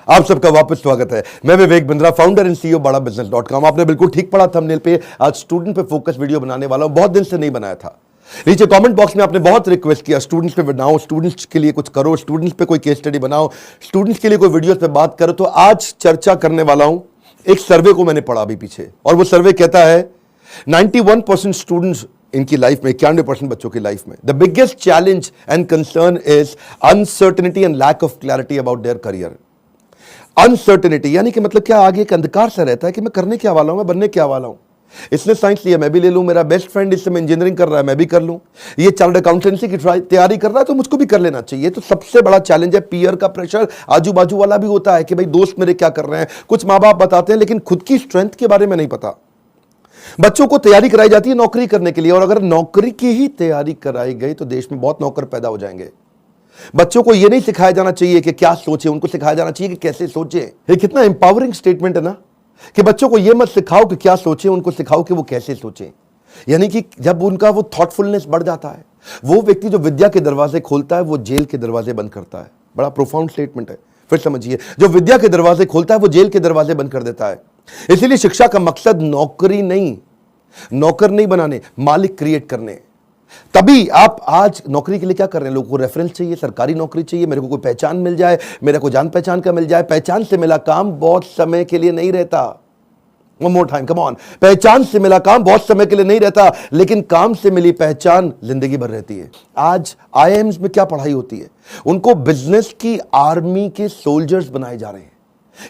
आप सबका वापस स्वागत है। मैं Vivek Bindra, founder and CEO बड़ा बिजनेस.com। आपने बिल्कुल ठीक पढ़ा थंबनेल पे। आज स्टूडेंट पे फोकस वीडियो बनाने वाला हूं, बहुत दिन से नहीं बनाया था। नीचे कमेंट बॉक्स में आपने बहुत रिक्वेस्ट किया स्टूडेंट्स पे बनाओ, स्टूडेंट्स के लिए कुछ करो, स्टूडेंट्स पे कोई केस स्टडी बनाओ, स्टूडेंट्स के लिए कोई वीडियोस पे बात करो। तो आज चर्चा करने वाला हूं एक सर्वे को मैंने पढ़ा अभी पीछे, और वो सर्वे कहता है 91% स्टूडेंट्स इनकी लाइफ में, 91% बच्चों की लाइफ में, the biggest challenge and concern is uncertainty and lack of clarity about their career. Uncertainty यानी कि मतलब क्या, आगे एक अंधकार सा रहता है कि मैं करने क्या वाला हूं, मैं बनने क्या वाला हूं। इसने साइंस लिया, मैं भी ले लूं, मेरा बेस्ट फ्रेंड इस समय इंजीनियरिंग कर रहा है, मैं भी कर लूं, ये चार्टर्ड अकाउंटेंसी की तैयारी कर रहा है तो मुझको भी कर लेना चाहिए। तो सबसे बड़ा चैलेंज है पीयर का प्रेशर। आजू बाजू वाला भी होता है कि भाई दोस्त मेरे क्या कर रहे हैं, कुछ माँ बाप बताते हैं, लेकिन खुद की स्ट्रेंथ के बारे में नहीं पता। बच्चों को तैयारी कराई जाती है नौकरी करने के लिए, और अगर नौकरी की ही तैयारी कराई गई तो देश में बहुत नौकर पैदा हो जाएंगे। बच्चों को यह नहीं सिखाया जाना चाहिए कि क्या सोचे, उनको सिखाया जाना चाहिए कि कैसे सोचे। ये कितना एम्पावरिंग स्टेटमेंट है ना, कि बच्चों को यह मत सिखाओ कि क्या सोचे, उनको सिखाओ कि वो कैसे सोचे। यानी कि जब उनका वो थॉटफुलनेस बढ़ जाता है, वो व्यक्ति जो विद्या के दरवाजे खोलता है वो जेल के दरवाजे बंद करता है। बड़ा प्रोफाउंड स्टेटमेंट है, फिर समझिए। जो विद्या के दरवाजे खोलता है वो जेल के दरवाजे बंद कर देता है। इसीलिए शिक्षा का मकसद नौकरी नहीं, नौकर नहीं बनाने, मालिक क्रिएट करने। तभी आप आज नौकरी के लिए क्या कर रहे हैं, लोगों को रेफरेंस चाहिए, सरकारी नौकरी चाहिए, मेरे को कोई पहचान मिल जाए, मेरा कोई जान पहचान का मिल जाए। पहचान से मिला काम बहुत समय के लिए नहीं रहता। One more time, come on. पहचान से मिला काम बहुत समय के लिए नहीं रहता, लेकिन काम से मिली पहचान जिंदगी भर रहती है। आज आईआईएम्स में क्या पढ़ाई होती है, उनको बिजनेस की आर्मी के सोल्जर्स बनाए जा रहे हैं।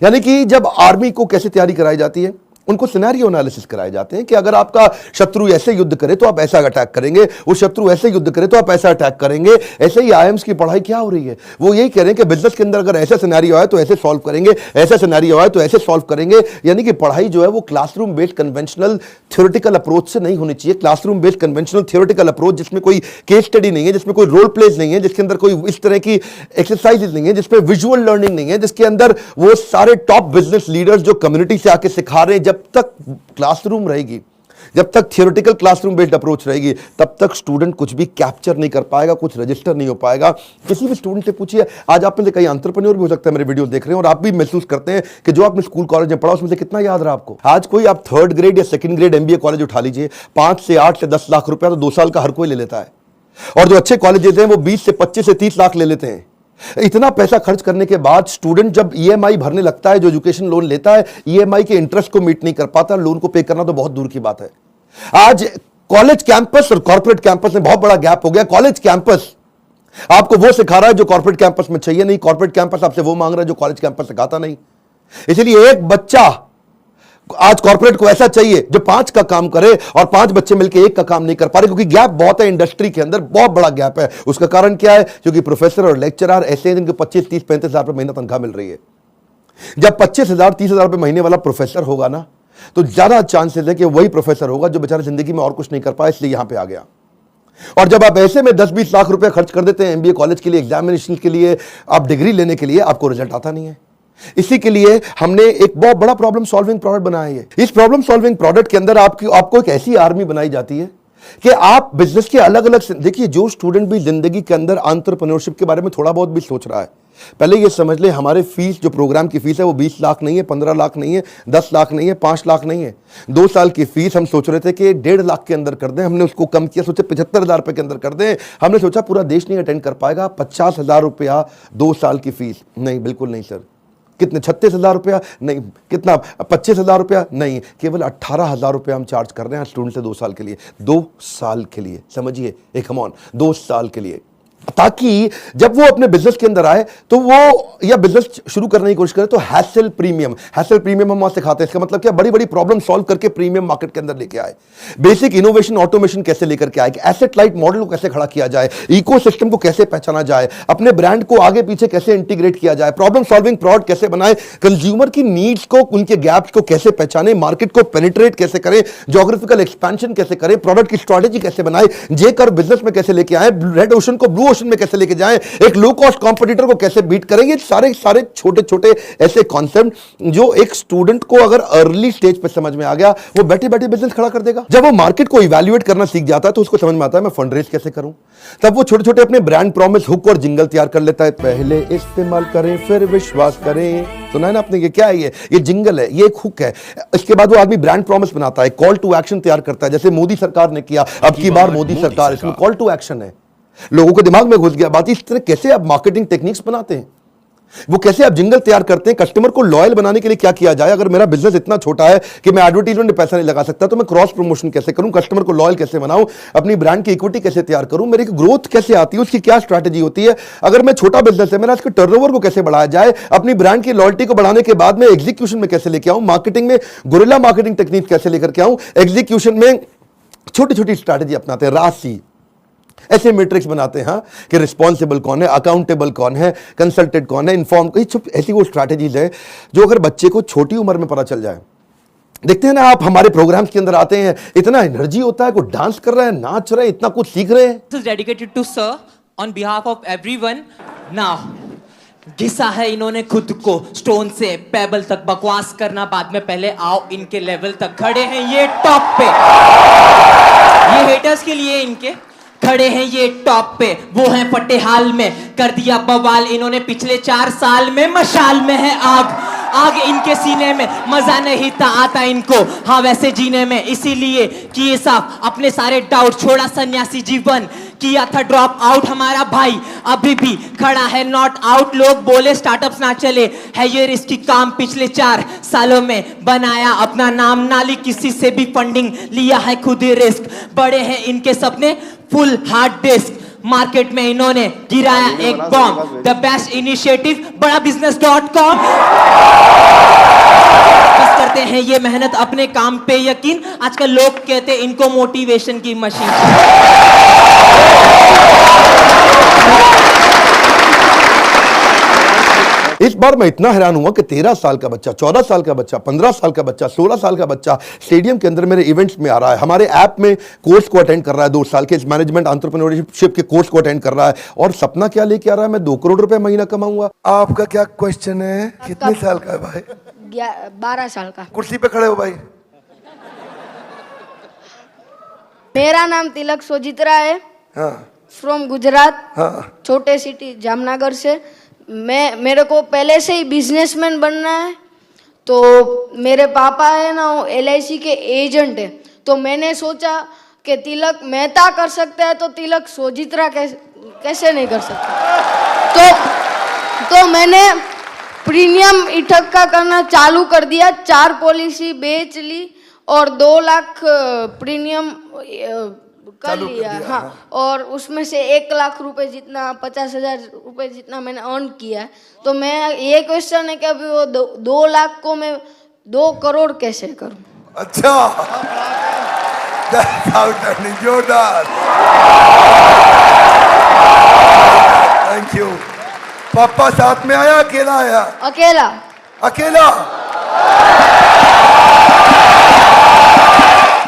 यानी कि जब आर्मी को कैसे तैयारी कराई जाती है, उनको सिनेरियो एनालिसिस कराए जाते हैं कि अगर आपका शत्रु ऐसे युद्ध करे तो आप ऐसा अटैक करेंगे, वो शत्रु ऐसे युद्ध करे तो आप ऐसा अटैक करेंगे। ऐसे ही आईएम्स की पढ़ाई क्या हो रही है, वो यही कह रहे हैं कि बिजनेस के अंदर अगर ऐसा सिनेरियो आए तो ऐसे सॉल्व करेंगे, ऐसा सिनेरियो आए तो ऐसे सॉल्व करेंगे। यानी कि पढ़ाई जो है वो classroom based conventional theoretical approach से नहीं होनी चाहिए। Classroom based conventional theoretical approach जिसमें कोई केस स्टडी नहीं है, जिसमें कोई रोल प्लेज नहीं है, जिसके अंदर कोई इस तरह की एक्सरसाइजेज नहीं है, जिसमें विजुअल लर्निंग नहीं है, जिसके अंदर वो सारे टॉप बिजनेस लीडर्स जो कम्युनिटी से आके सिखा रहे हैं। जब तक क्लासरूम रहेगी, जब तक थियोरेटिकल क्लासरूम बेस्ड अप्रोच रहेगी, तब तक स्टूडेंट कुछ भी कैप्चर नहीं कर पाएगा, कुछ रजिस्टर नहीं हो पाएगा। किसी भी स्टूडेंट से पूछिए, आज आप में से कई एंटरप्रेन्योर भी हो सकता है मेरे वीडियो देख रहे हैं, और आप भी महसूस करते हैं कि जो आपने स्कूल कॉलेज में पढ़ा उसमें से कितना याद रहा आपको। आज कोई आप 3rd ग्रेड या 2nd ग्रेड एमबीए कॉलेज उठा लीजिए, 5 से 8 से 10 लाख रुपया तो 2 साल का हर कोई ले लेता है, और जो अच्छे कॉलेज हैं वो 20 से 25 से 30 लाख ले लेते हैं। इतना पैसा खर्च करने के बाद स्टूडेंट जब ईएमआई भरने लगता है, जो एजुकेशन लोन लेता है, ईएमआई के इंटरेस्ट को मीट नहीं कर पाता, लोन को पे करना तो बहुत दूर की बात है। आज कॉलेज कैंपस और कॉर्पोरेट कैंपस में बहुत बड़ा गैप हो गया। कॉलेज कैंपस आपको वो सिखा रहा है जो कॉर्पोरेट कैंपस में चाहिए नहीं, कॉर्पोरेट कैंपस आपसे वो मांग रहा है जो कॉलेज कैंपस सिखाता नहीं। इसलिए एक बच्चा आज कॉर्पोरेट को ऐसा चाहिए जो 5 का काम करे, और 5 बच्चे मिलकर 1 का काम नहीं कर पा रहे, क्योंकि गैप बहुत है इंडस्ट्री के अंदर, बहुत बड़ा गैप है। उसका कारण क्या है, क्योंकि प्रोफेसर और लेक्चरर ऐसे हैं जिनको 25, 30, 35 हजार रुपए महीना तनख्वाह मिल रही है। जब 25,000, 30,000 रुपए महीने वाला प्रोफेसर होगा ना, तो ज्यादा चांसेस है कि वही प्रोफेसर होगा जो बेचारा जिंदगी में और कुछ नहीं कर पाया, इसलिए यहां पर आ गया। और जब आप ऐसे में 10-20 लाख रुपए खर्च कर देते हैं एमबीए कॉलेज के लिए, एग्जामिनेशन के लिए, आप डिग्री लेने के लिए, आपको रिजल्ट आता नहीं है। इसी के लिए हमने एक बहुत बड़ा प्रॉब्लम सॉल्विंग प्रोडक्ट बनाया है। इस प्रॉब्लम सॉल्विंग प्रोडक्ट के अंदर आपको एक ऐसी आर्मी बनाई जाती है कि आप बिजनेस के अलग अलग, देखिए जो स्टूडेंट भी जिंदगी के अंदर एंटरप्रेन्योरशिप के बारे में थोड़ा बहुत भी सोच रहा है, पहले ये समझ ले हमारे फीस, जो प्रोग्राम की फीस है वो 20 लाख नहीं है, 15 लाख नहीं है, 10 लाख नहीं है, 5 लाख नहीं है। 2 साल की फीस हम सोच रहे थे कि 1.5 लाख के अंदर कर दें, हमने उसको कम किया, सोचे 75,000 रुपए के अंदर कर दें। हमने सोचा पूरा देश नहीं अटेंड कर पाएगा, 50,000 रुपया 2 साल की फीस। नहीं, बिल्कुल नहीं सर। कितने, 36,000 रुपया? नहीं। कितना, 25,000 रुपया? नहीं। केवल 18,000 रुपया हम चार्ज कर रहे हैं स्टूडेंट से 2 साल के लिए। 2 साल के लिए, समझिए, एक कम ऑन, 2 साल के लिए, ताकि जब वो अपने बिजनेस के अंदर आए तो वो, या बिजनेस शुरू करने की कोशिश करे तो हैसल प्रीमियम हम वहां सिखाते हैं। इसका मतलब क्या, बड़ी बड़ी प्रॉब्लम सॉल्व करके प्रीमियम मार्केट के अंदर लेके आए, बेसिक इनोवेशन ऑटोमेशन कैसे लेकर के आए, एसेट लाइट मॉडल को कैसे खड़ा किया जाए, इकोसिस्टम को कैसे पहचाना जाए, अपने ब्रांड को आगे पीछे कैसे इंटीग्रेट किया जाए, प्रॉब्लम सॉल्विंग प्रोडक्ट कैसे बनाए, कंज्यूमर की नीड्स को, उनके गैप्स को कैसे पहचाने, मार्केट को पेनिट्रेट कैसे करें, ज्योग्राफिकल एक्सपेंशन कैसे करें, प्रोडक्ट की स्ट्रेटेजी कैसे बनाए, जेकर बिजनेस में कैसे लेके आए, रेड ओशन को ब्लू प्रमोशन में कैसे लेके जाएं, एक लो कॉस्ट कॉम्पिटिटर को कैसे बीट करेंगे, सारे छोटे छोटे ऐसे कॉन्सेप्ट जो एक स्टूडेंट को अगर अर्ली स्टेज पे समझ में आ गया, वो बैठे बैठे बिजनेस खड़ा कर देगा। जब वो मार्केट को इवैल्यूएट करना सीख जाता है तो उसको समझ में आता है मैं फंड रेज कैसे करूं। तब वो छोटे छोटे अपने ब्रांड प्रॉमिस, हुक और जिंगल तैयार कर लेता है। पहले इस्तेमाल करें फिर विश्वास करें, सुना है ना आपने? ये क्या है? ये जिंगल है, ये एक हुक है। इसके बाद वो आदमी ब्रांड प्रॉमिस बनाता है, कॉल टू एक्शन तैयार करता है, जैसे मोदी सरकार ने किया, अब की बार मोदी सरकार, इसमें कॉल टू एक्शन है। लोगों के दिमाग में घुस गया बात। इस तरह कैसे आप मार्केटिंग टेक्निक्स बनाते हैं, वो कैसे आप जिंगल तैयार करते हैं, कस्टमर को लॉयल बनाने के लिए क्या किया जाए। अगर मेरा बिजनेस इतना छोटा है कि मैं एडवर्टाइजमेंट में पैसा नहीं लगा सकता, तो मैं क्रॉस प्रमोशन कैसे करूं, कस्टमर को लॉयल कैसे बनाऊं, अपनी ब्रांड की इक्विटी कैसे तैयार करूं, मेरी ग्रोथ कैसे आती है, उसकी क्या स्ट्रैटेजी होती है। अगर मैं छोटा बिजनेस है, मेरा इसके टर्नओवर को कैसे बढ़ाया जाए, अपनी ब्रांड की लॉयल्टी को बढ़ाने के बाद में एग्जीक्यूशन में कैसे लेके आऊं, मार्केटिंग में गुरिल्ला मार्केटिंग टेक्निक कैसे लेकर के आऊं, एग्जीक्यूशन में छोटी छोटी स्ट्रैटेजी अपनाते हैं, राशि ऐसे मैट्रिक्स बनाते हैं कि रिस्पॉन्सिबल कौन है, अकाउंटेबल कौन है, कंसल्टेंट कौन है, इन्फॉर्म। ऐसी वो स्ट्रैटेजीज है जो अगर बच्चे को छोटी उम्र में पता चल जाए। देखते हैं ना आप, हमारे प्रोग्राम्स के अंदर आते हैं, इतना एनर्जी होता है, कोई डांस कर रहा है, नाच रहा है, इतना कुछ सीख रहे हैं। This is dedicated to sir on behalf of everyone. Now, घिसा है इन्होंने खुद को स्टोन से पेबल तक, बकवास करना बाद में, पहले आओ इनके लेवल तक। खड़े हैं ये टॉप पे, ये हेटर्स के लिए इनके खड़े हैं ये टॉप पे, वो हैं फटे हाल में, कर दिया बवाल इन्होंने पिछले 4 साल में। मशाल में है आग, आग इनके सीने में, मजा नहीं था आता इनको हाँ वैसे जीने में, इसीलिए किए साफ अपने सारे डाउट, छोड़ा सन्यासी जीवन, किया था ड्रॉप आउट हमारा भाई, अभी भी खड़ा है नॉट आउट। लोग बोले स्टार्टअप्स ना चले, है ये रिस्की काम, पिछले 4 सालों में बनाया अपना नाम, नाली किसी से भी फंडिंग, लिया है खुद ही रिस्क, बड़े हैं इनके सपने, फुल हार्ड डिस्क, मार्केट में इन्होंने गिराया एक बॉम्ब, द बेस्ट इनिशिएटिव बड़ा business.com। बस करते हैं ये मेहनत अपने काम पे यकीन, आजकल लोग कहते हैं इनको मोटिवेशन की मशीन। इस बार मैं इतना हैरान हुआ कि 13 साल का बच्चा, 14 साल का बच्चा, 15 साल का बच्चा, 16 साल का बच्चा स्टेडियम के अंदर मेरे इवेंट्स में आ रहा है, हमारे ऐप में कोर्स को अटेंड कर रहा है, 2 साल के मैनेजमेंट एंटरप्रेन्योरशिप के कोर्स को अटेंड कर रहा है, और सपना क्या लेके आ रहा है, मैं 2 करोड़ रुपए महीना कमाऊंगा। आपका क्या क्वेश्चन है? कितने साल का है भाई? 12 साल का। कुर्सी पे खड़े हो भाई। मेरा नाम तिलक सोजित्रा है, हाँ, फ्रॉम गुजरात, हाँ, छोटे सिटी जामनगर से। मेरे को पहले से ही बिजनेसमैन बनना है, तो मेरे पापा है ना वो LIC के एजेंट है, तो मैंने सोचा कि तिलक मेहता कर सकता है तो तिलक सोजित्रा कैसे नहीं कर सकता। तो मैंने प्रीमियम इकट्ठा करना चालू कर दिया, 4 पॉलिसी बेच ली और 2 लाख प्रीमियम कर लिया। हाँ, और उसमें से 1 लाख रुपए जितना, 50,000 रुपए जितना मैंने अर्न किया है। तो मैं ये क्वेश्चन है कि अभी वो 2 लाख को मैं 2 करोड़ कैसे करूं? अच्छा, जोरदार, थैंक यू। पापा साथ में आया, अकेला आया? अकेला। अकेला।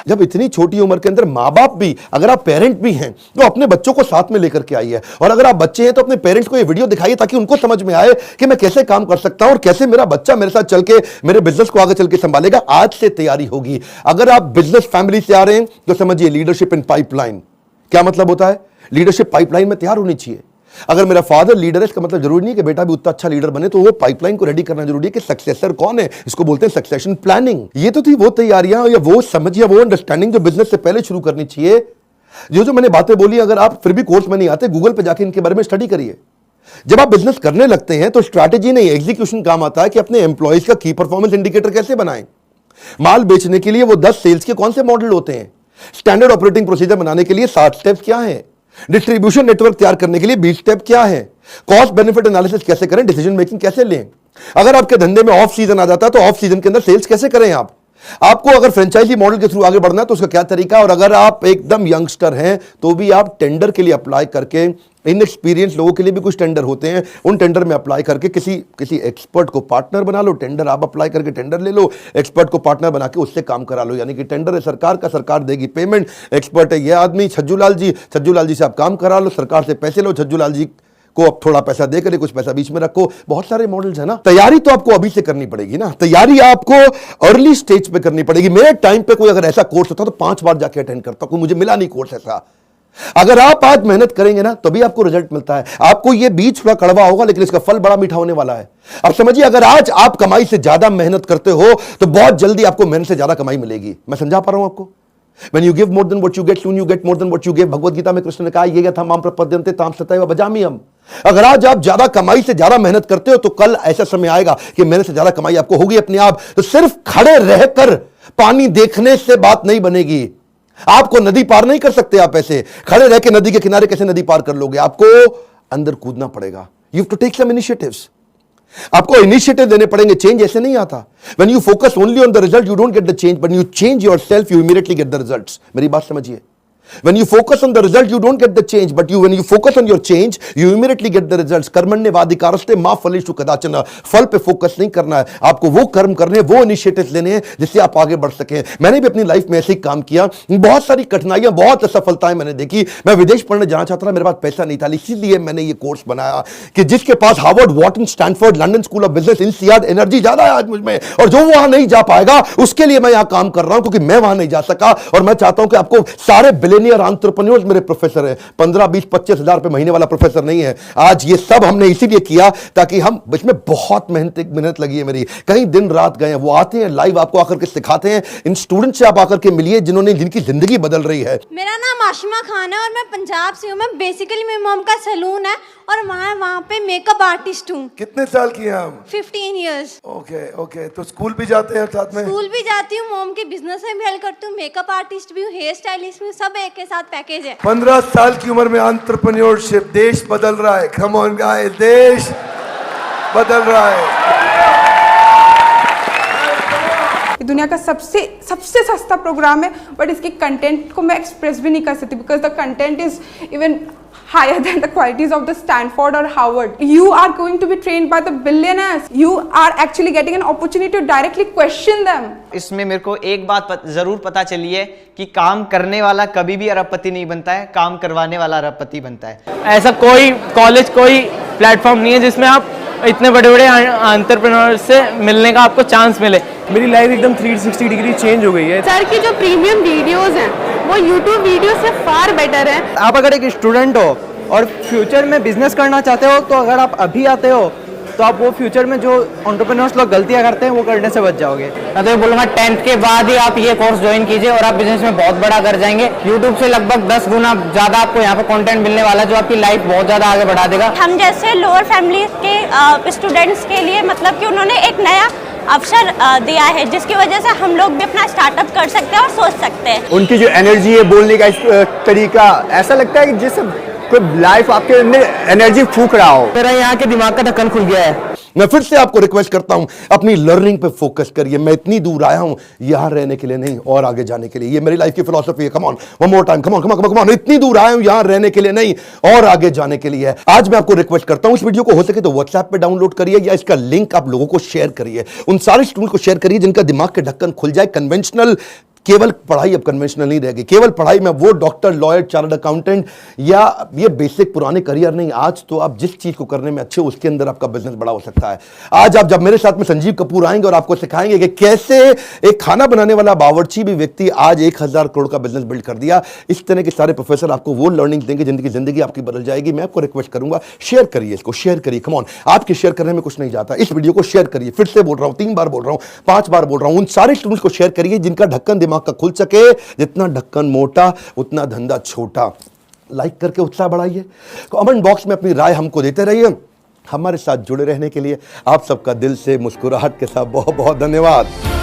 जब इतनी छोटी उम्र के अंदर माँ बाप भी, अगर आप पेरेंट भी हैं तो अपने बच्चों को साथ में लेकर के आइए, और अगर आप बच्चे हैं तो अपने पेरेंट्स को ये वीडियो दिखाइए ताकि उनको समझ में आए कि मैं कैसे काम कर सकता हूं और कैसे मेरा बच्चा मेरे साथ चल के मेरे बिजनेस को आगे चल के संभालेगा। आज से तैयारी होगी। अगर आप बिजनेस फैमिली से आ रहे हैं तो समझिए लीडरशिप इन पाइपलाइन। क्या मतलब होता है? लीडरशिप पाइपलाइन में तैयार होनी चाहिए। अगर मेरा फादर लीडर है, इसका मतलब जरूरी नहीं कि बेटा भी उतना अच्छा लीडर बने, तो वो पाइपलाइन को रेडी करना जरूरी है कि सक्सेसर कौन है, इसको बोलते हैं सक्सेशन प्लानिंग। ये तो थी वो तैयारियां या वो समझ या वो अंडरस्टैंडिंग जो बिजनेस से पहले शुरू करनी चाहिए। जो मैंने बातें बोली, अगर आप फिर भी कोर्स में नहीं आते, गूगल पे जाके इनके बारे में स्टडी करिए। जब आप बिजनेस करने लगते हैं तो स्ट्रैटेजी नहीं, एग्जीक्यूशन काम आता है कि अपने एम्प्लॉयज का की परफॉर्मेंस इंडिकेटर कैसे बनाएं। माल बेचने के लिए वो 10 सेल्स के कौन से मॉडल होते हैं, स्टैंडर्ड ऑपरेटिंग प्रोसीजर बनाने के लिए 7 स्टेप्स क्या है, डिस्ट्रीब्यूशन नेटवर्क तैयार करने के लिए 20 स्टेप क्या है, कॉस्ट बेनिफिट एनालिसिस कैसे करें, डिसीजन मेकिंग कैसे लें। अगर आपके धंधे में ऑफ सीजन आ जाता है तो ऑफ सीजन के अंदर सेल्स कैसे करें आप, आपको अगर फ्रेंचाइजी मॉडल के थ्रू आगे बढ़ना है तो उसका क्या तरीका है, और अगर आप एकदम यंगस्टर हैं तो भी आप टेंडर के लिए अप्लाई करके, इनएक्सपीरियंस लोगों के लिए भी कुछ टेंडर होते हैं, उन टेंडर में अप्लाई करके किसी एक्सपर्ट को पार्टनर बना लो। टेंडर आप अप्लाई करके टेंडर ले लो, एक्सपर्ट को पार्टनर बना के उससे काम करा लो। यानी कि टेंडर है सरकार का, सरकार देगी पेमेंट, एक्सपर्ट है ये आदमी छज्जू लाल जी से आप काम करा लो, सरकार से पैसे लो, छज्जू लाल जी को अब थोड़ा पैसा दे करे, कुछ पैसा बीच में रखो। बहुत सारे मॉडल्स है ना। तैयारी तो आपको अभी से करनी पड़ेगी ना, तैयारी आपको अर्ली स्टेज पे करनी पड़ेगी। मेरे टाइम पे कोई अगर ऐसा कोर्स होता तो 5 बार जाके अटेंड करता, कोई मुझे मिला नहीं कोर्स ऐसा। अगर आप आज मेहनत करेंगे ना तभी आपको रिजल्ट मिलता है। आपको ये बीज थोड़ा कड़वा होगा लेकिन इसका फल बड़ा मीठा होने वाला है। अब समझिए, अगर आज आप कमाई से ज्यादा मेहनत करते हो तो बहुत जल्दी आपको मेहनत से ज्यादा कमाई मिलेगी। मैं समझा पा रहा हूं आपको? When you give more than what you get, soon you get more than what you give। Bhagavad Gita में कृष्ण ने कहा, ये यथा माम प्रपद्यन्ते ताम सतैव भजाम्यहम्। अगर आज आप ज्यादा कमाई से ज्यादा मेहनत करते हो तो कल ऐसा समय आएगा कि मेहनत से ज्यादा कमाई आपको होगी अपने आप। तो सिर्फ खड़े रहकर पानी देखने से बात नहीं बनेगी। आपको नदी पार नहीं कर सकते आप ऐसे खड़े रह के। नदी के किनारे कैसे नदी पार कर लोगे? आपको अंदर कूदना पड़ेगा। You have to take some initiatives. आपको इनिशिएटिव देने पड़ेंगे। चेंज ऐसे नहीं आता। When you focus only on the result, you don't get the change, but you change yourself, you immediately get the results. मेरी बात समझिए। When you focus on the result, you don't get the change, but when you focus on your change, you immediately get the results। कर्मण्येवाधिकारस्ते मा फलेषु कदाचन। फल पे focus नहीं करना है आपको, वो कर्म करने, वो इनिशिएटिव लेने हैं जिससे आप आगे बढ़ सकें। मैंने भी अपनी लाइफ में ऐसे ही काम किया, बहुत सारी कठिनाइयां, बहुत असफलताएं मैंने देखी। मैं विदेश पढ़ने जाना चाहता था, मेरे पास पैसा नहीं था, इसीलिए मैंने ये कोर्स बनाया कि जिसके पास Harvard, Wharton, Stanford, London School of Business, INSEAD energy ज्यादा है आज मुझ में, और जो वहां नहीं जा पाएगा उसके लिए मैं यहां काम कर रहा हूं, क्योंकि मैं वहां नहीं जा सका। और मैं चाहता हूं कि आपको सारे बिलियनियर एंटरप्रेन्योर्स मेरे प्रोफेसर हैं। 15, 20, 25 हजार रुपए महीने वाला प्रोफेसर नहीं है। आज ये सब हमने इसीलिए किया ताकि हम, इसमें बहुत मेहनत लगी है मेरी, कई दिन रात गए हैं। वो आते हैं लाइव, आपको आकर के सिखाते हैं। इन स्टूडेंट से आप आकर के मिलिए जिनकी जिंदगी बदल रही है। मेरा नाम आशिमा खान है और मैं पंजाब से हूँ। मैं बेसिकली मेरी मॉम का सैलून है और वहाँ पे मेकअप आर्टिस्ट हूँ। कितने साल की हैं हम? 15 इयर्स। ओके। तो स्कूल भी जाते हैं साथ में? स्कूल भी जाती हूँ, मॉम के बिजनेस में भी हेल्प करती हूँ, मेकअप आर्टिस्ट भी हूँ, हेयर स्टाइलिस्ट भी हूँ, सब एक के साथ पैकेज है। 15 साल की उम्र में एंटरप्रेन्योरशिप, देश बदल रहा है। कम ऑन गाइस, देश बदल रहा है। दुनिया का सबसे सस्ता प्रोग्राम है, बट इसके कंटेंट को मैं एक्सप्रेस भी नहीं कर सकती because the content is even higher than the qualities of the Stanford or Harvard. You are going to be trained by the billionaires. You are actually getting an opportunity to directly question them. इसमें मेरे को एक बात जरूर पता चली है कि काम करने वाला कभी भी अरबपति नहीं बनता है, काम करवाने वाला अरबपति बनता है। ऐसा कोई कॉलेज, कोई प्लेटफॉर्म नहीं है जिसमें आप इतने बड़े बड़े एंटरप्रेन्योर से मिलने का आपको चांस मिले। मेरी लाइफ एकदम 360 डिग्री चेंज हो गई है। सर की जो प्रीमियम वीडियोस हैं वो यूट्यूब वीडियो से फार बेटर है। आप अगर एक स्टूडेंट हो और फ्यूचर में बिजनेस करना चाहते हो तो अगर आप अभी आते हो तो आप वो फ्यूचर में जो एंटरप्रेन्योर्स लोग गलतियां करते हैं वो करने से बच जाओगे। मैं तो बोलूँगा 10th के बाद ही आप ये कोर्स ज्वाइन कीजिए और आप बिजनेस में बहुत बड़ा कर जाएंगे। यूट्यूब से लगभग 10 गुना ज़्यादा आपको यहाँ पे कंटेंट मिलने वाला है जो आपकी लाइफ बहुत ज़्यादा आगे बढ़ा देगा। हम जैसे लोअर फैमिली के स्टूडेंट्स के लिए मतलब कि उन्होंने एक नया अवसर दिया है जिसकी वजह से हम लोग भी अपना स्टार्टअप कर सकते हैं और सोच सकते हैं। उनकी जो एनर्जी है, बोलने का तरीका, ऐसा लगता है कि जैसे कोई लाइफ आपके अंदर एनर्जी फूंक रहा हो। मेरा यहाँ के दिमाग का ढक्कन खुल गया है। मैं फिर से आपको रिक्वेस्ट करता हूं, अपनी लर्निंग पे फोकस करिए। मैं इतनी दूर आया हूं यहां रहने के लिए नहीं, और आगे जाने के लिए। ये मेरी लाइफ की फिलॉसफी है। Come on, one more time, come on. इतनी दूर आया हूं यहां रहने के लिए नहीं, और आगे जाने के लिए है। आज मैं आपको रिक्वेस्ट करता हूं, इस वीडियो को हो सके तो व्हाट्सएप पे डाउनलोड करिए या इसका लिंक आप लोगों को शेयर करिए। उन सारे स्टूडेंट को शेयर करिए जिनका दिमाग के ढक्कन खुल जाए। कन्वेंशनल केवल पढ़ाई अब कन्वेंशनल नहीं रहेगी। केवल पढ़ाई में वो डॉक्टर, लॉयर, चार्टर्ड अकाउंटेंट या ये बेसिक पुराने करियर नहीं। आज तो आप जिस चीज को करने में अच्छे हो उसके अंदर आपका बिजनेस बड़ा हो सकता है। आज आप जब मेरे साथ में संजीव कपूर आएंगे और आपको सिखाएंगे कि कैसे एक खाना बनाने वाला बावर्ची भी व्यक्ति आज 1000 करोड़ का बिजनेस बिल्ड कर दिया। इस तरह के सारे प्रोफेसर आपको वो लर्निंग देंगे जिंदगी आपकी बदल जाएगी। मैं आपको रिक्वेस्ट करूंगा, शेयर करिए इसको, शेयर करिए। कम ऑन, आपके शेयर करने में कुछ नहीं जाता। इस वीडियो को शेयर करिए। फिर से बोल रहा हूं, 3 बार बोल रहा हूं, 5 बार बोल रहा हूं। उन सारे स्टूडेंट्स को शेयर करिए जिनका ढक्कन दिमाग का खुल सके। जितना ढक्कन मोटा उतना धंधा छोटा। लाइक करके उत्साह बढ़ाइए। कमेंट बॉक्स में अपनी राय हमको देते रहिए। हमारे साथ जुड़े रहने के लिए आप सबका दिल से मुस्कुराहट के साथ बहुत बहुत धन्यवाद।